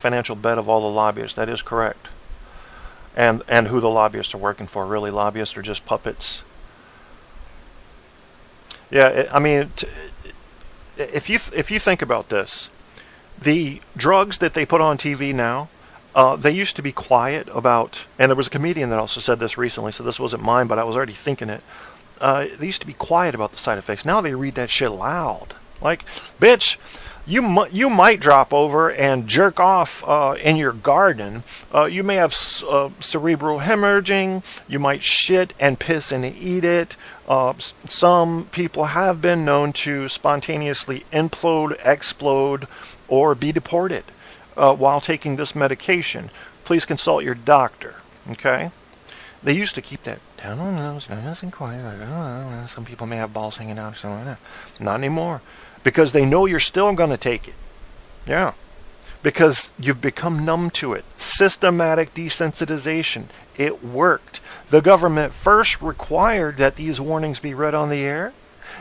financial bed of all the lobbyists. That is correct. And who the lobbyists are working for. Really, lobbyists are just puppets. Yeah, I mean, if you think about this, the drugs that they put on TV now, they used to be quiet about, and there was a comedian that also said this recently, so this wasn't mine, but I was already thinking it. They used to be quiet about the side effects. Now they read that shit loud. Like, bitch, you might drop over and jerk off in your garden. You may have cerebral hemorrhaging. You might shit and piss and eat it. Some people have been known to spontaneously implode, explode, or be deported while taking this medication. Please consult your doctor. Okay? They used to keep that down on the nose, nice and quiet. Some people may have balls hanging out or something like that. Not anymore. Because they know you're still going to take it. Yeah. Because you've become numb to it. Systematic desensitization. It worked. The government first required that these warnings be read on the air.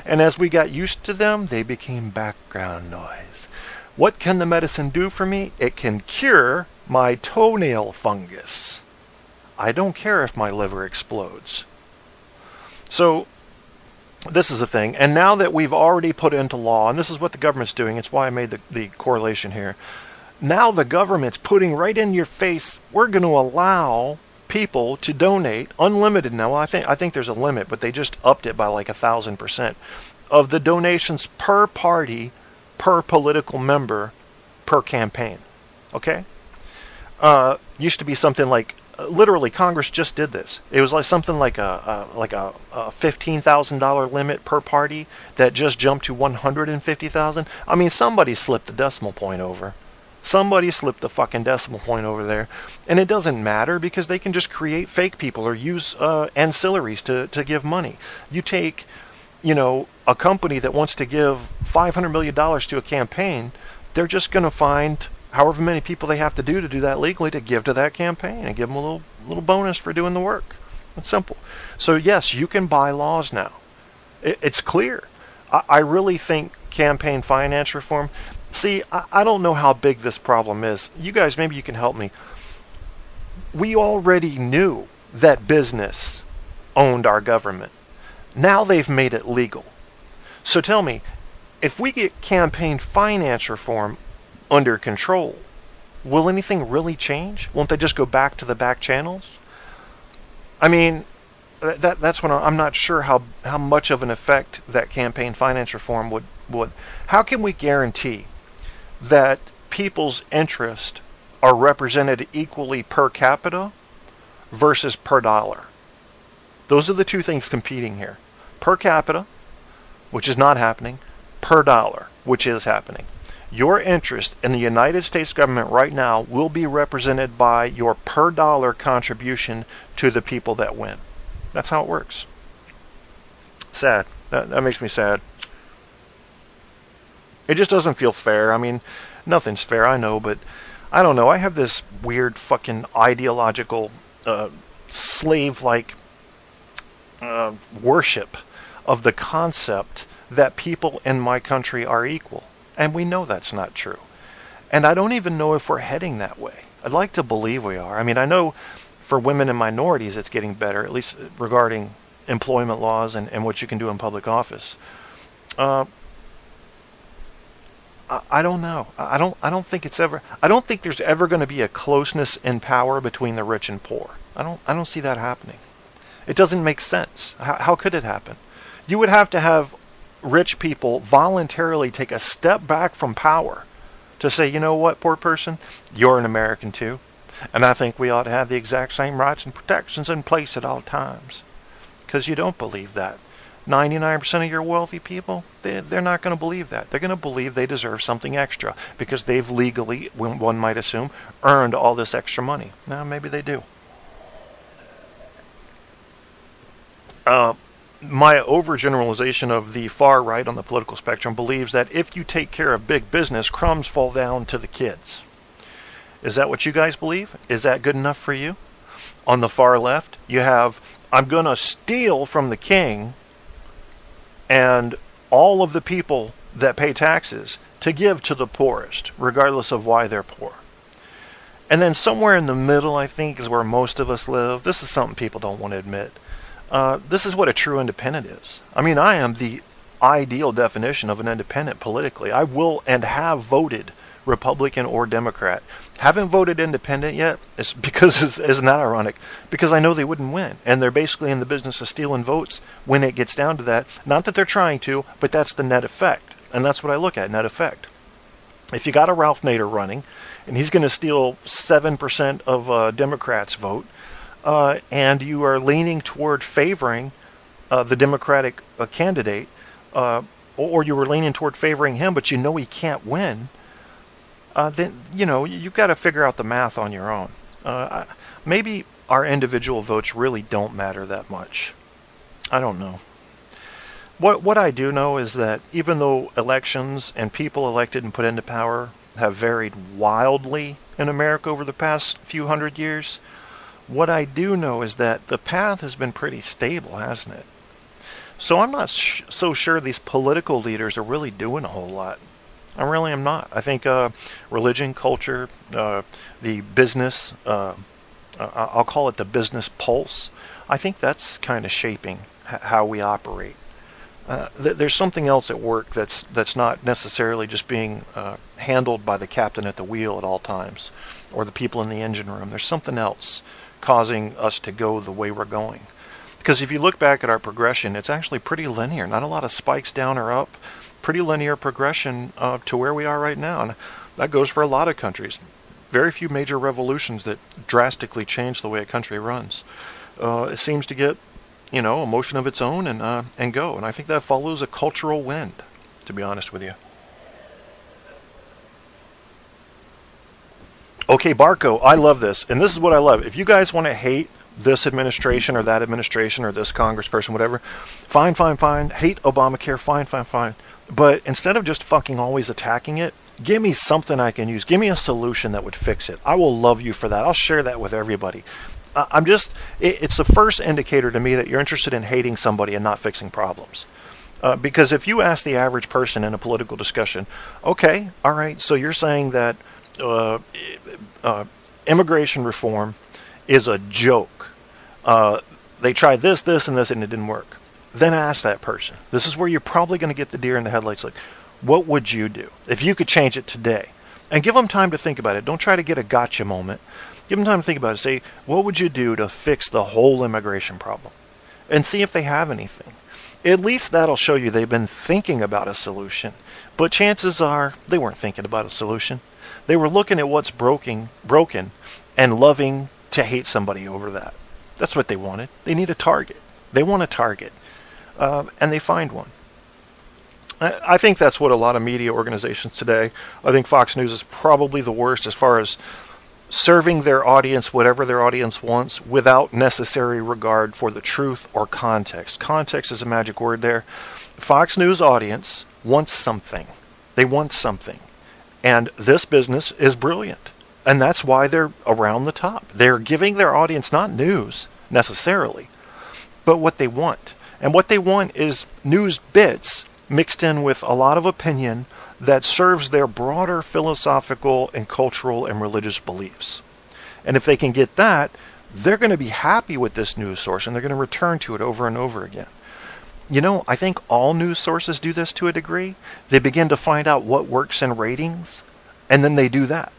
And as we got used to them, they became background noise. What can the medicine do for me? It can cure my toenail fungus. I don't care if my liver explodes. So, this is the thing. And now that we've already put into law, and this is what the government's doing, it's why I made the correlation here. Now the government's putting right in your face, we're going to allow people to donate, unlimited now. Well, I think there's a limit, but they just upped it by like 1,000% of the donations per party, per political member, per campaign. Okay? Used to be something like, literally, Congress just did this. It was like something like a $15,000 limit per party that just jumped to $150,000. I mean, somebody slipped the decimal point over. Somebody slipped the fucking decimal point over there. And it doesn't matter because they can just create fake people or use ancillaries to give money. You take, a company that wants to give $500 million to a campaign, they're just going to find however many people they have to do that legally to give to that campaign and give them a little bonus for doing the work. It's simple. So yes, you can buy laws now. It's clear. I really think campaign finance reform. See, I don't know how big this problem is. You guys, maybe you can help me. We already knew that business owned our government. Now they've made it legal. So tell me, if we get campaign finance reform under control, will anything really change? Won't they just go back to the back channels? I mean, that's when I'm not sure how much of an effect that campaign finance reform would. How can we guarantee that people's interests are represented equally per capita versus per dollar? Those are the two things competing here. Per capita, which is not happening, per dollar, which is happening. Your interest in the United States government right now will be represented by your per dollar contribution to the people that win. That's how it works. Sad. That makes me sad. It just doesn't feel fair. I mean, nothing's fair, I know, but I don't know. I have this weird fucking ideological slave-like worship of the concept that people in my country are equal. And we know that's not true. And I don't even know if we're heading that way. I'd like to believe we are. I mean, I know for women and minorities it's getting better, at least regarding employment laws and what you can do in public office. I don't know. I don't think there's ever going to be a closeness in power between the rich and poor. I don't see that happening. It doesn't make sense. How could it happen? You would have to have rich people voluntarily take a step back from power to say, you know what, poor person, you're an American too. And I think we ought to have the exact same rights and protections in place at all times. Because you don't believe that. 99% of your wealthy people, they're not going to believe that. They're going to believe they deserve something extra because they've legally, one might assume, earned all this extra money. Now, maybe they do. My overgeneralization of the far right on the political spectrum believes that if you take care of big business, crumbs fall down to the kids. Is that what you guys believe? Is that good enough for you? On the far left, you have, I'm going to steal from the king and all of the people that pay taxes to give to the poorest, regardless of why they're poor. And then somewhere in the middle, I think, is where most of us live. This is something people don't want to admit. This is what a true independent is. I mean, I am the ideal definition of an independent politically. I will and have voted Republican or Democrat. Haven't voted independent yet. It's because, isn't that ironic? Because I know they wouldn't win. And they're basically in the business of stealing votes when it gets down to that. Not that they're trying to, but that's the net effect. And that's what I look at, net effect. If you got a Ralph Nader running, and he's going to steal 7% of Democrats' vote, and you are leaning toward favoring the Democratic candidate, or you were leaning toward favoring him, but you know he can't win, then, you know, you've got to figure out the math on your own. Maybe our individual votes really don't matter that much. I don't know. What I do know is that even though elections and people elected and put into power have varied wildly in America over the past few hundred years, what I do know is that the path has been pretty stable, hasn't it? So I'm not so sure these political leaders are really doing a whole lot. I really am not. I think religion, culture, the business, I'll call it the business pulse, I think that's kind of shaping how we operate. There's something else at work that's not necessarily just being handled by the captain at the wheel at all times, or the people in the engine room. There's something else causing us to go the way we're going. Because if you look back at our progression, it's actually pretty linear. Not a lot of spikes down or up. Pretty linear progression to where we are right now. And that goes for a lot of countries. Very few major revolutions that drastically change the way a country runs. It seems to get, you know, a motion of its own and go. And I think that follows a cultural wind, to be honest with you. Okay, Barco, I love this. And this is what I love. If you guys want to hate this administration or that administration or this congressperson, whatever, fine. Hate Obamacare, fine. But instead of just fucking always attacking it, give me something I can use. Give me a solution that would fix it. I will love you for that. I'll share that with everybody. It's the first indicator to me that you're interested in hating somebody and not fixing problems. Because if you ask the average person in a political discussion, okay, all right, so you're saying that immigration reform is a joke. They tried this, and this, and it didn't work. Then ask that person. This is where you're probably going to get the deer in the headlights. Like, what would you do if you could change it today? And give them time to think about it. Don't try to get a gotcha moment. Give them time to think about it. Say, what would you do to fix the whole immigration problem? And see if they have anything. At least that'll show you they've been thinking about a solution. But chances are they weren't thinking about a solution. They were looking at what's broken and loving to hate somebody over that. That's what they wanted. They need a target. They want a target. And they find one. I think that's what a lot of media organizations today, I think Fox News is probably the worst as far as serving their audience whatever their audience wants without necessary regard for the truth or context. Context is a magic word there. Fox News audience wants something. They want something. And this business is brilliant. And that's why they're around the top. They're giving their audience not news necessarily, but what they want. And what they want is news bits mixed in with a lot of opinion that serves their broader philosophical and cultural and religious beliefs. And if they can get that, they're going to be happy with this news source and they're going to return to it over and over again. You know, I think all news sources do this to a degree. They begin to find out what works in ratings, and then they do that.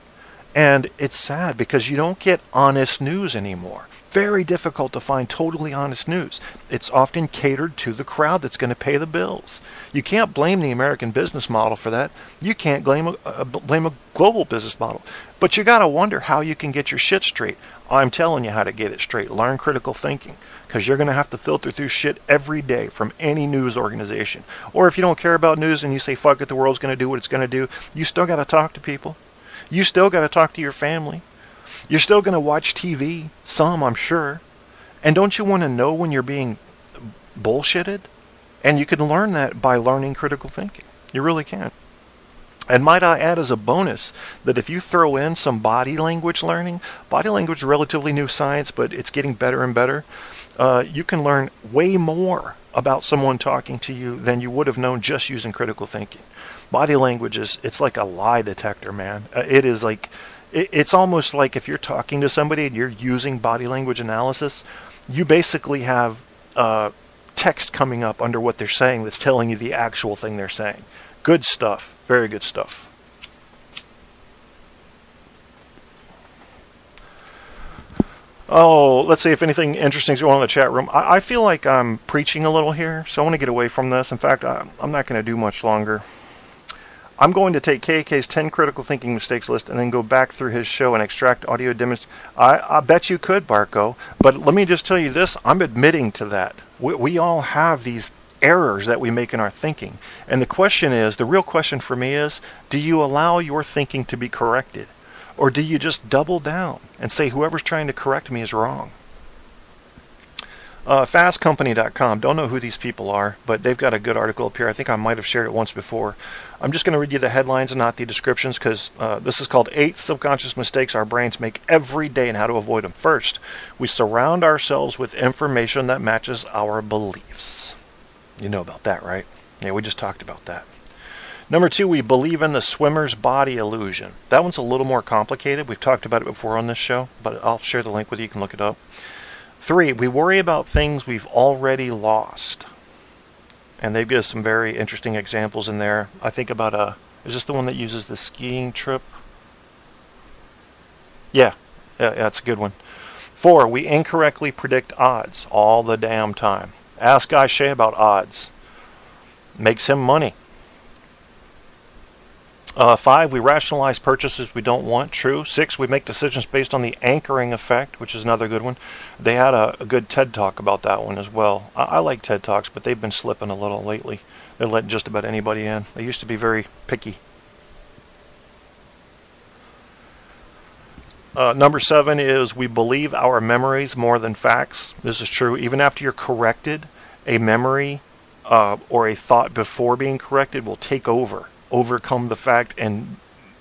And it's sad because you don't get honest news anymore. Very difficult to find totally honest news. It's often catered to the crowd that's going to pay the bills. You can't blame the American business model for that. You can't blame a global business model. But you got to wonder how you can get your shit straight. I'm telling you how to get it straight. Learn critical thinking. Because you're going to have to filter through shit every day from any news organization. Or if you don't care about news and you say, fuck it, the world's going to do what it's going to do, you still got to talk to people. You still got to talk to your family. You're still going to watch TV, some, I'm sure. And don't you want to know when you're being bullshitted? And you can learn that by learning critical thinking. You really can. And might I add as a bonus that if you throw in some body language learning, body language is relatively new science, but it's getting better and better. You can learn way more about someone talking to you than you would have known just using critical thinking. Body language it's like a lie detector, man. It is like, It's almost like if you're talking to somebody and you're using body language analysis, you basically have text coming up under what they're saying that's telling you the actual thing they're saying. Good stuff. Very good stuff. Oh, let's see if anything interesting is going on in the chat room. I feel like I'm preaching a little here, so I want to get away from this. In fact, I'm not going to do much longer. I'm going to take KAK's 10 critical thinking mistakes list and then go back through his show and extract audio demonstrations. I bet you could, Barco. But let me just tell you this. I'm admitting to that. We all have these errors that we make in our thinking. And the question is, the real question for me is, do you allow your thinking to be corrected? Or do you just double down and say whoever's trying to correct me is wrong? Fastcompany.com. Don't know who these people are, but they've got a good article up here. I think I might have shared it once before. I'm just going to read you the headlines and not the descriptions because this is called 8 Subconscious Mistakes Our Brains Make Every Day and How to Avoid Them. First, we surround ourselves with information that matches our beliefs. You know about that, right? Yeah, we just talked about that. Number 2, we believe in the swimmer's body illusion. That one's a little more complicated. We've talked about it before on this show, but I'll share the link with you. You can look it up. 3, we worry about things we've already lost. And they've given some very interesting examples in there. I think about is this the one that uses the skiing trip? Yeah, that's a good one. 4, we incorrectly predict odds all the damn time. Ask Guy Shea about odds. Makes him money. 5, we rationalize purchases we don't want. True. 6, we make decisions based on the anchoring effect, which is another good one. They had a good TED Talk about that one as well. I like TED Talks, but they've been slipping a little lately. They're letting just about anybody in. They used to be very picky. Number 7 is we believe our memories more than facts. This is true. Even after you're corrected, a memory or a thought before being corrected will take overcome the fact, and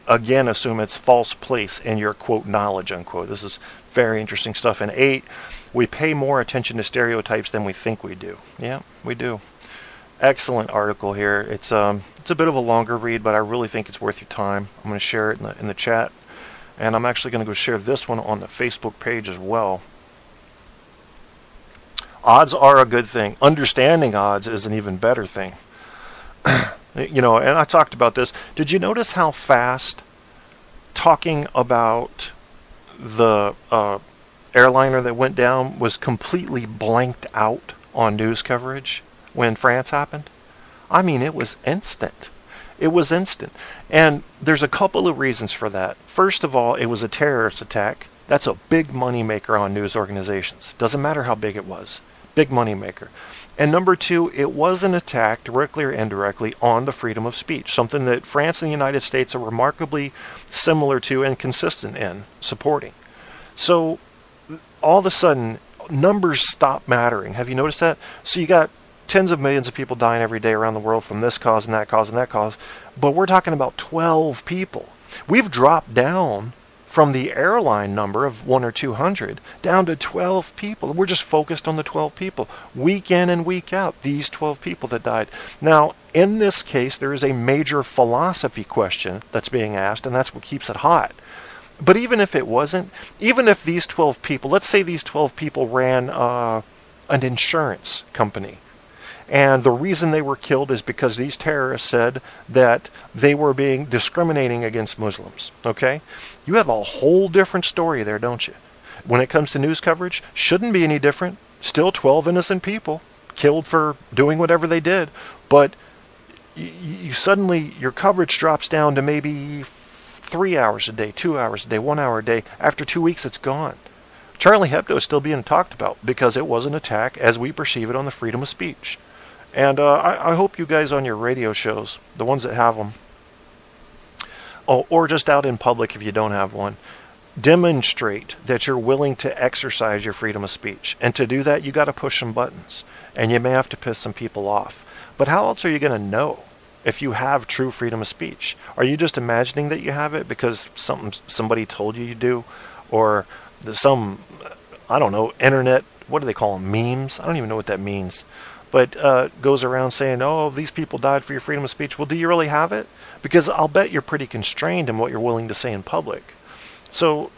again assume its false place in your quote knowledge unquote. This is very interesting stuff. And 8, we pay more attention to stereotypes than we think we do. Yeah, we do. Excellent article here. It's a bit of a longer read, but I really think it's worth your time. I'm going to share it in the chat, and I'm actually going to go share this one on the Facebook page as well. Odds are a good thing. Understanding odds is an even better thing. You know, and I talked about this. Did you notice how fast talking about the airliner that went down was completely blanked out on news coverage when France happened? I mean, it was instant. It was instant. And there's a couple of reasons for that. First of all, it was a terrorist attack. That's a big money maker on news organizations. Doesn't matter how big it was. Big money maker. And number 2, it was an attack, directly or indirectly, on the freedom of speech, something that France and the United States are remarkably similar to and consistent in supporting. So all of a sudden, numbers stop mattering. Have you noticed that? So you got tens of millions of people dying every day around the world from this cause and that cause and that cause, but we're talking about 12 people. We've dropped down from the airline number of 100 or 200 down to 12 people. We're just focused on the 12 people. Week in and week out, these 12 people that died. Now, in this case, there is a major philosophy question that's being asked, and that's what keeps it hot. But even if it wasn't, even if these 12 people, let's say these 12 people ran an insurance company, and the reason they were killed is because these terrorists said that they were being discriminating against Muslims. Okay? You have a whole different story there, don't you? When it comes to news coverage, shouldn't be any different. Still 12 innocent people killed for doing whatever they did. But you suddenly, your coverage drops down to maybe 3 hours a day, 2 hours a day, 1 hour a day. After 2 weeks, it's gone. Charlie Hebdo is still being talked about because it was an attack, as we perceive it, on the freedom of speech. And I hope you guys on your radio shows, the ones that have them, or just out in public if you don't have one, demonstrate that you're willing to exercise your freedom of speech. And to do that, you got to push some buttons. And you may have to piss some people off. But how else are you going to know if you have true freedom of speech? Are you just imagining that you have it because somebody told you do? Or some, I don't know, internet, what do they call them, memes? I don't even know what that means. But goes around saying, oh, these people died for your freedom of speech. Well, do you really have it? Because I'll bet you're pretty constrained in what you're willing to say in public. So